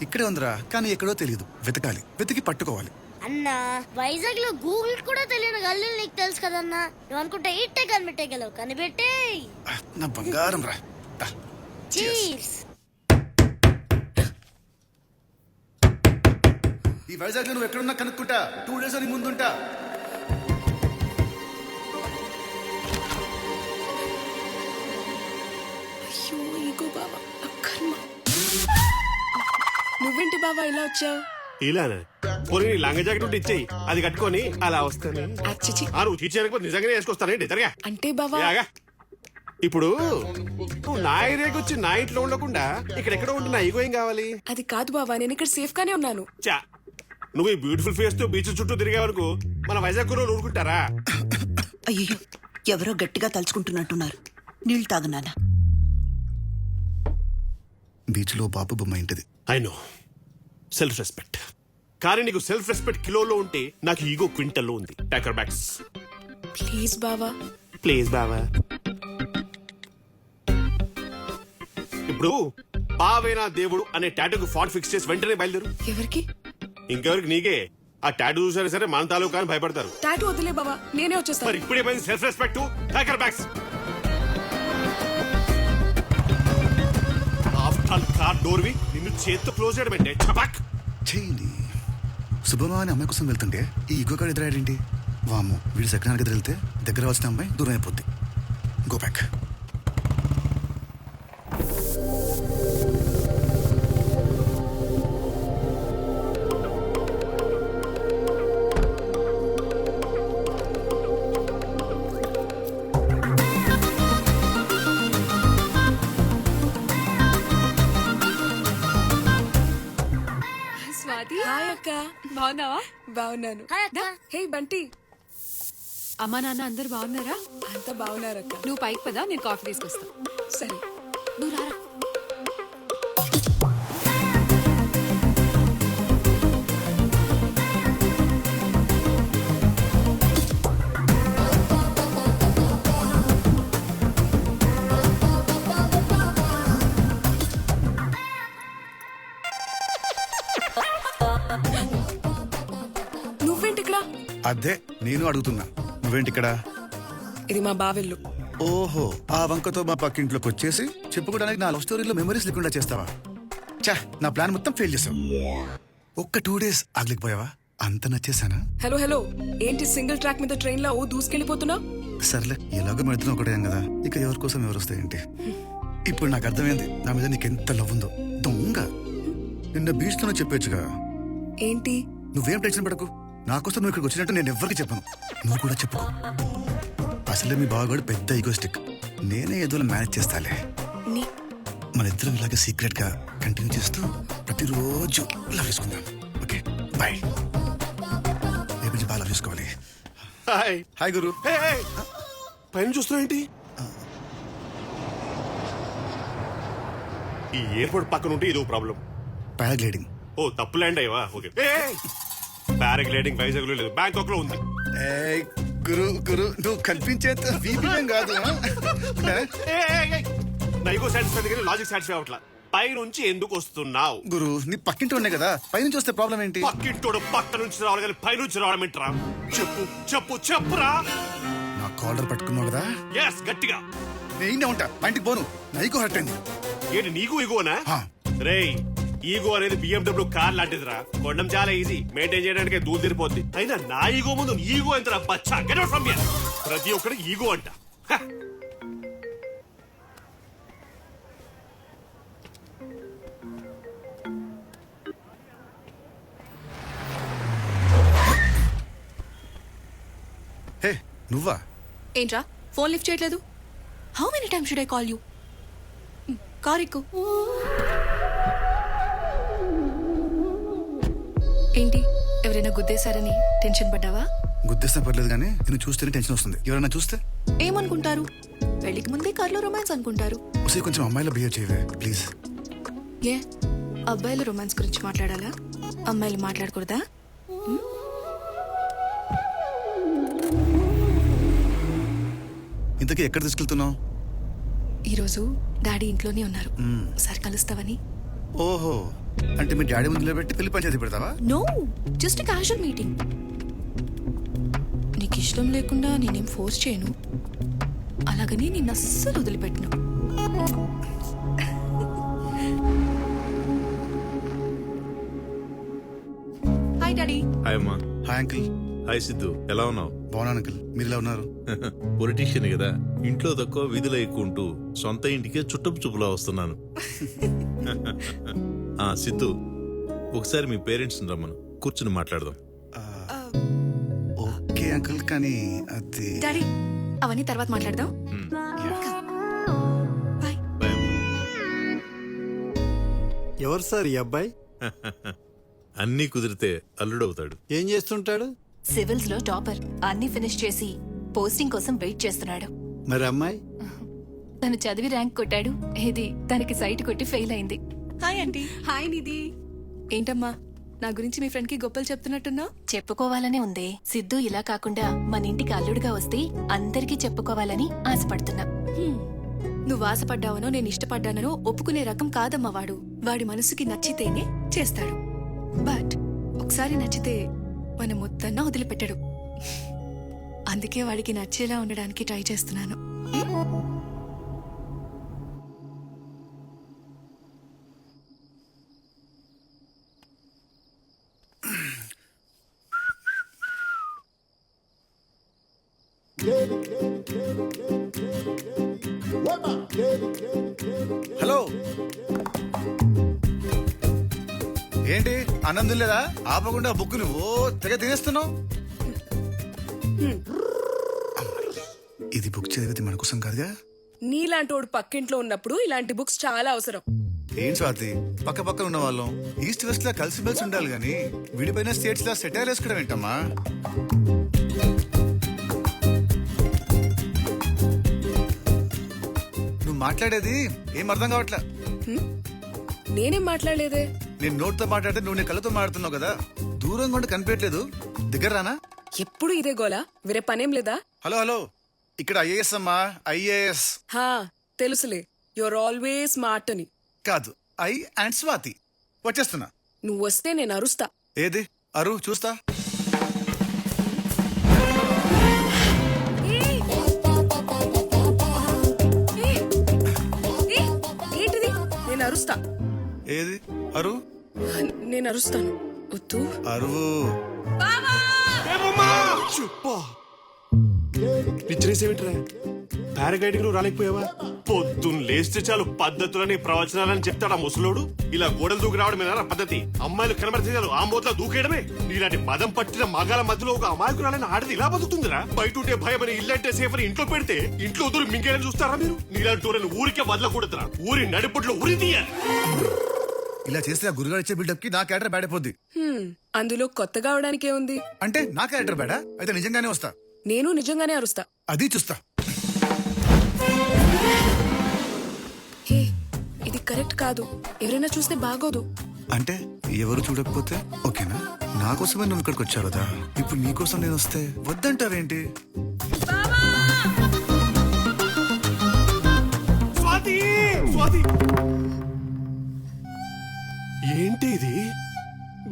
ఇక్కడే ఉందిరా, కానీ ఎక్కడో తెలియదు. వెతకాలి, వెతికి పట్టుకోవాలి. అన్నా వైజాగ్ లో గూగుల్ కూడా తెలియని గల్లీలు నీకు తెలుసు కదన్నా. నువ్వు అనుకుంటే ఇట్టే కనిపెట్టగలవు. కనిపెట్టే నా బంగారం రా. చీర్స్. ఈ వైజాగ్ లో నువ్వు ఎక్కడున్నా కనుక్కుంటా. 2 days అని ముందుంటా. అయ్యో ఈగో బావా, అక్కర్మ. నువ్వేంటి బావా ఇలా వచ్చావు? ఇలానా? పోనీ లంగ జాకెట్ ఉంటే ఇచ్చేయి, అది కట్టుకొని అలా వస్తాను. అచ్చిచి నువ్వు తీర్చేయకపోతే నిజంగానే వేసుకొస్తానండి. జరగా అంటే బావా యాగా. ఇప్పుడు నువ్వు నా ఏరియాకి వచ్చి నా ఇంట్లో ఉండకుండా ఇక్కడెక్కడో ఉంటున్నా ఈగో ఏం కావాలి? అది కాదు బావా, నేను ఇక్కడ సేఫ్ గానే ఉన్నాను. చా, నువ్వు ఈ బ్యూటిఫుల్ ఫేస్ తో బీచ్ చుట్టూ తిరిగే వరకు మన వైజాగ్ లో ఊరుకుంటారా? అయ్యో, ఎవరో గట్టిగా తలుచుకుంటున్నట్టున్నారు. నీళ్ళు తాగనానా? బీచ్ లో బాబు బొమ్మ ఇంటిది. I know, self respect. కానీ నీకు సెల్ఫ్ రెస్పెక్ట్ కిలోలో ఉంటే నాకు ఈగో క్వింటల్లో ఉంది. టాకర్ బ్యాగ్స్ ప్లీజ్ బావా. ప్లీజ్ బావా. ఇప్పుడు బావేనా దేవుడు అనే టాటూకు ఫాట్ ఫిక్స్ చేసి వెంటనే బయలుదేరు. ఎవరికి? ఇంకెవరికి? నీకే. ఆ టాటూ చూసారా సరే మన తాలూకా అని భయపడతారు. టాటూ వదిలే బావా, నేనే మరి వచ్చేస్తాను. ఇప్పుడే పోయింది self respect. Talker bags. After all car door వి నిన్ను చేత్తో క్లోజ్ చేయడం అంటే చపాక్. చేయండి. శుభమా అని అమ్మాయి కోసం వెళ్తుంటే ఈ ఈగో కాడ ఎదురాడేంటి? వాము, వీడు సెకండ్ ఎదురు వెళ్తే దగ్గర వచ్చిన అమ్మాయి దూరం అయిపోద్ది. Go back. స్వాతి. హాయ్ అక్క. బాగున్నావా? బాగున్నాను. హాయ్ అక్క. హే బంటి. అమ్మా నాన్న అందరు బాగున్నారా? అంతా బాగున్నారక్క. నువ్వు పైకి పదా, నేను కాఫీ తీసుకొస్తా. సరే. నువ్వు రారా. నువ్వేంటి ఇక్కడ? అదే నేను అడుగుతున్నా, నువ్వేంటి ఇక్కడ? ఇది మా బావెల్లు. ఓహో, ఆ వంకతో మా పక్కింట్లోకి వచ్చేసి చెప్పుకోవడానికి నా లవ్ స్టోరీలో మెమరీస్ లేకుండా చేస్తావా? చా, నా ప్లాన్ మొత్తం ఫెయిల్ చేసావు. ఒక్క 2 days ఆగలేకపోయావా? అంత నచ్చేసానా? హలో హలో, ఏంటి సింగిల్ ట్రాక్ మీద ట్రైన్ లో ఓ దూసుకెళ్ళిపోతున్నా? సర్లే, ఎలాగో మన ఇద్దరం ఒకటే కదా, ఇక ఎవరి కోసం ఎవరు వస్తాయేంటి? ఇప్పుడు నాకు అర్థమైంది నా మీద నీకెంత లవ్ ఉందో. దొంగ, నిన్న బీచ్ లోనే చెప్పొచ్చుగా. ఏంటి? నువ్వేం టెన్షన్ పడకు, నాకోసం నువ్వు ఇక్కడికి వచ్చినట్టు నేను ఎవ్వరికి చెప్పను. నువ్వు కూడా చెప్పుకో. అసలే మీ బావగాడు పెద్ద ఈగోస్టిక్. నేనే ఏదో మేనేజ్ చేస్తాలే. నీ మన ఇద్దరం ఇలాగే సీక్రెట్ గా కంటిన్యూ చేస్తూ ప్రతిరోజు లవ్ చేసుకుందాం. Okay bye. రేపు నుంచి బాగా లవ్ చేసుకోవాలి. హాయ్. హాయ్ గురు. Hey, hey. పైన చూస్తున్నావు ఏంటి? ఈ ఎయిర్పోర్ట్ పక్కన ఉంటే ఇదో ప్రాబ్లం. పారాగ్లైడింగ్. ఓ, తప్పు ల్యాండ్ అయ్యవా? ఓకే. పారాగ్లైడింగ్ వైజాగ్ లో లేదు, బ్యాంకాక్ లో ఉంది. గురు గురు, నువ్వు కల్పించేంత వీపీఎం కాదు. నైగో సాటిస్ఫై కానీ లాజిక్ సాటిస్ఫై అవట్లా. పై నుంచి ఎందుకు వస్తున్నావు? గురు, నీ పక్కింటి ఉన్నాయి కదా, పైనుంచి వస్తే ప్రాబ్లం ఏంటి? పక్కింటోడు పక్క నుంచి రావాలి కానీ పై నుంచి రావడం ఏంట్రా? చెప్పు చెప్పు చెప్పురా. నా కాలర్ పట్టుకున్నావు కదా, ఎస్, గట్టిగా. నేనే ఉంటా. మా ఇంటికి పోను, నైకు హర్ట్ అయింది. ఏంటి నీకు ఈగోనా? హా. రేయ్, ఈగో అనేది BMW కార్ లాంటిదిరా. కొనడం చాలా ఈజీ, మెయింటైన్ చేయడానికి దూరం తిరిపోద్ది. అయినా నా ఈగో ముందు ఈగో ఎంత బచ్చా? Get out from here. ప్రతి ఒక్కరికి ఈగో అంట. హ. హే, నువ్వా? ఏంట్రా ఫోన్ లిఫ్ట్ చేయట్లేదు? How many times should I call you? Car ఎక్కు. ఏంటి, ఎవరైనా గుద్దేశారని టెన్షన్ పడ్డావా? గుద్దేస్తే పర్లేదు కానీ నిన్ను చూస్తేనే టెన్షన్ వస్తుంది. ఎవరైనా చూస్తే ఏమనుకుంటారు? పెళ్లికి ముందే కార్లో రొమాన్స్ అనుకుంటారు. ఒకసారి కొంచెం అమ్మాయిలో బిహేవ్ చేయవే ప్లీజ్. ఏ, అబ్బాయిలు రొమాన్స్ గురించి మాట్లాడాలా? అమ్మాయిలు మాట్లాడకూడదా? ఇంతకీ ఎక్కడ తీసుకెళ్తున్నావు? ఈరోజు డాడీ ఇంట్లోనే ఉన్నారు, ఒకసారి కలుస్తావని. ఓహో, అంటే మీ డాడీ ముందులో పెట్టి పెళ్లి పంచాయతీ పెడతావా? No, just casual meeting. నీకు ఇష్టం లేకుండా నేనేం ఫోర్స్ చేయను, అలాగని నిన్ను అస్సలు వదిలిపెట్టను. Hi daddy. హాయ్ అమ్మా. Hi uncle. హాయ్ సిద్ధు, ఎలా ఉన్నావు? బాగున్నాను అంకిల్, మీరు ఎలా ఉన్నారు? పొలిటీషియన్ కదా, ఇంట్లో తక్కువ విధులు ఎక్కువ ఉంటూ సొంత ఇంటికే చుట్టపు చూపులా వస్తున్నాను. సిద్ధు, ఒకసారి మీ పేరెంట్స్ రమ్మను, కూర్చుని మాట్లాడదాం. ఓకే అంకిల్, కానీ అది డాడీ అవన్నీ తర్వాత మాట్లాడదాం. బాయ్. భయం. ఎవరు సార్ ఈ అబ్బాయి? అన్నీ కుదిరితే అల్లుడవుతాడు. ఏం చేస్తుంటాడు? సివిల్స్ లో టాపర్, అన్ని ఫినిష్ చేసి పోస్టింగ్ కోసం వెయిట్ చేస్తున్నాడు. మరి అమ్మాయి? తను చదివి ర్యాంక్ కొట్టాడు, ఇది తనకి సైట్ కొట్టి ఫెయిల్ అయింది. Hi aunty. హాయ్ నిధి. ఏంటమ్మా నా గురించి మీ ఫ్రెండ్ కి గొప్పలు చెప్తున్నట్టున్నా? చెప్పుకోవాలనే ఉందే. సిద్ధు ఇలా కాకుండా మన ఇంటికి అల్లుడుగా వస్తే అందరికీ చెప్పుకోవాలని ఆశపడుతున్నా. నువ్వు ఆశపడ్డావనో నేను ఇష్టపడ్డానో ఒప్పుకునే రకం కాదమ్మా వాడు. వాడి మనసుకి నచ్చితేనే చేస్తాడు. బట్ ఒకసారి నచ్చితే మన మొత్తన్నా వదిలిపెట్టడు. అందుకే వాడికి నచ్చేలా ఉండడానికి ట్రై చేస్తున్నాను. హలో, ఏంటి ఆనందం లేదా? ఆపకుండా బుక్ నువ్వు తెగ తినేస్తున్నావు. ఇది బుక్ చదివితే మన కోసం కాదుగా. నీలాంటి వాడు పక్కింట్లో ఉన్నప్పుడు ఇలాంటి బుక్స్ చాలా అవసరం. ఏం స్వాతి, పక్క పక్కన ఉన్న వాళ్ళం ఈస్ట్ వెస్ట్ లా కలిసి మెలిసి ఉండాలి గాని విడిపోయిన స్టేట్స్ లా సెటైర్ వేసుకోవడం ఏంటమ్మా? నువ్వు మాట్లాడేది ఏం అర్థం కావట్లా. నేనేం మాట్లాడలేదే. నేను నోట్తో మాట్లాడితే నువ్వు నీ కళ్ళతో మాట్లాడుతున్నావు కదా. దూరంగా ఉండి కనిపించట్లేదు, దగ్గర రానా? ఎప్పుడు ఇదే గోలా, వేరే పనేం లేదా? హలో హలో, ఇక్కడ ఐఏఎస్ అమ్మా, ఐఏఎస్ హా తెలుసులే, యువర్ ఆల్వేస్ స్మార్ట్ అని. కాదు, ఐ అండ్ స్వాతి. వచ్చేస్తున్నా. నువ్వు వస్తే నేను అరుస్తా. ఏది అరు చూస్తా. ఏంటిది? నేను అరుస్తా. ఏది అరు? నేను అరుస్తాను. వద్దు. అరువు. పిచ్చరేసేమిట్రా? పారాగ్లైడింగ్ నువ్వు రాలేకపోయావా? పొద్దున్న లేస్తే చాలు పద్ధతులని ప్రవచనాలని చెప్తాడా ముసలోడు. ఇలా గోడలు దూకి రావడం మీద పద్ధతి? అమ్మాయిలు కనబడితే చాలు ఆ మూతలో దూకేయడమే. నీలాంటి మదం పట్టిన మగాల మధ్యలో ఒక అమాయకురాలని ఆడది ఇలా బతుకుతుందిరా? బయట ఉంటే భయం అని, ఇల్లంటే సేఫ్ అని ఇంట్లో పెడితే ఇంట్లో దూరం మింగేయని చూస్తారా మీరు? నీలాంటి ఊరిని ఊరికే వదలకూడదురా. ఊరి నడిపట్లో ఉరి తీయాలి. ఇలా చేస్తే ఆ గురుగారు ఇచ్చే బిల్డప్ కి నా క్యారెక్టర్ బ్యాడ్ అయిపోద్ది. అందులో కొత్తగా అవడానికే ఉంది. అంటే నా క్యారెక్టర్ బ్యాడా? అయితే నిజంగానే వస్తా. నేను నిజంగానే అరుస్తా. అది చూస్తా. హే, ఇది కరెక్ట్ కాదు. ఎవరైనా చూస్తే బాగోదు. అంటే ఎవరు చూడకపోతే ఓకేనా? నా కోసమే నువ్వు ఇక్కడికి వచ్చావు కదా. ఇప్పుడు నీ కోసం నేను వస్తే వద్దంటావేంటి? స్వాతి, స్వాతి, ఏంటి ఇది?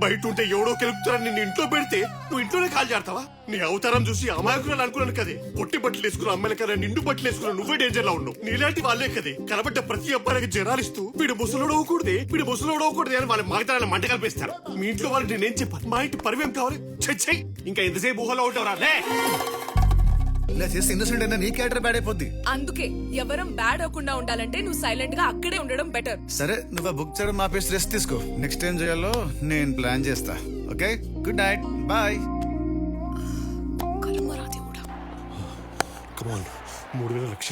బయట ఉంటే ఎవడో కెలుపుతారని నిన్ను ఇంట్లో పెడితే నువ్వు ఇంట్లోనే కాల్ చేస్తావా? నీ అవతారం చూసి అమాయకురాలు అనుకున్నాను కదే. పొట్టి బట్టలు వేసుకున్న అమ్మాయిల కదా, నిండు బట్టలు వేసుకున్న నువ్వే డేంజర్ లో ఉన్నావు. నీలాంటి వాళ్ళే కదే కనబడ్డ ప్రతి అబ్బాయికి జనాలిస్తూ వీడు ముసలోడు అవ్వకూడదే అని వాళ్ళ మగతనాన్ని మంట కల్పిస్తారు. మీ ఇంట్లో వాళ్ళకి నేనేం చెప్పాను? మా ఇంటి పరివేం కావాలి? చచ్చై, ఇంకా ఎంతసేపు ఊహలో ఉంటావురా? ఇలా చేస్తే ఇన్నోసెంట్ అయినా నీ క్యారెక్టర్ బ్యాడ్ అయిపోద్ది. అందుకే ఎవరం బ్యాడ్ అవ్వకుండా ఉండాలంటే నువ్వు సైలెంట్ గా అక్కడే ఉండడం బెటర్. సరే, నువ్వు ఆ బుక్ చేయడం ఆపేసి రెస్ట్ తీసుకో. నెక్స్ట్ టైం చేయాలో నేను ప్లాన్ చేస్తా. Okay, good night, bye. Come on, 3,000 lakh.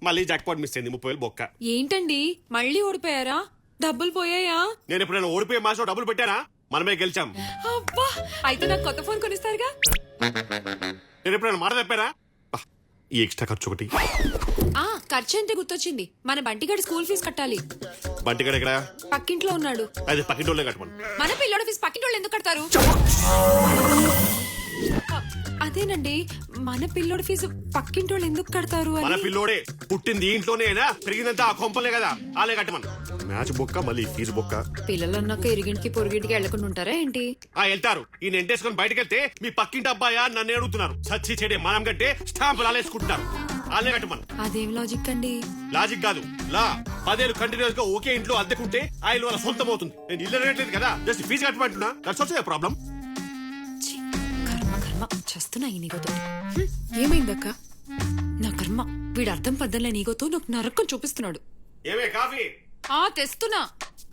మళ్ళీ జాక్పాట్ మిస్ అయింది. 30,000 బొక్క. ఏంటండి మళ్ళీ ఓడిపోయారా? డబ్బులు పోయాయా? నేను ఎప్పుడైనా ఓడిపోయే మాసం డబ్బులు పెట్టానా? మనమే గెలిచాం. అబ్బా, అయితే నాకు కొత్త ఫోన్ కొనిస్తారుగా? నేను ఎప్పుడైనా మాట తప్పారా? ఈ ఎక్స్ట్రా ఖర్చు ఒకటి. ఖర్చు అంటే గుర్తొచ్చింది, మన బంటిగాడి స్కూల్ ఫీజు కట్టాలి. బంటిగాడు ఎక్కడ? పక్కింట్లో ఉన్నాడు. అది పక్కింటోళ్ళే కట్టమను. మన పిల్లోడి ఫీజు పక్కింటోళ్ళు ఎందుకు కడతారు? అదేనండి మన పిల్లోడి ఫీజు పక్కింటి వాళ్ళు ఎందుకు కడతారు మన అని పిల్లోడే పుట్టింది ఇంట్లోనేనా పెరిగిందంతా ఆ కొంపలే కదా ఆలే కట్టమను మ్యాచ్ బొక్క మళ్ళీ ఫీజు బొక్క పిల్లలు అన్నాక ఇరిగింటికి పొరుగింటికి వెళ్లకుండా ఉంటారా ఏంటి వెళ్తారు ఈయన ఎంటేసుకొని బయటకు వెళ్తే మీ పక్కింటి అబ్బాయా నన్ను అడుగుతున్నారు సచ్చి చెడే మనం కంటే స్టాంపులు ఆలేసుకుంటున్నారు ఆలే కట్టమను అదేం లాజిక్ అండి లాజిక్ కాదు లా 10 ఏళ్ళు కంటిన్యూస్ గా ఒకే ఇంట్లో అద్దెకుంటే ఆయన వాళ్ళ సొంతం అవుతుంది నేను ఇల్లు రేట్లేదు కదా జస్ట్ ఫీజు కట్టమంటున్నా దట్స్ ఆల్సో ప్రాబ్లం ఛీ, కర్మ కర్మ చేస్తున్నా ఈ నీగోతో ఏమైందక్క నా కర్మ వీడు అర్థం పద్దలే నీగోతో నాకు నరకం చూపిస్తున్నాడు ఏమే కాఫీ తెస్తున్నా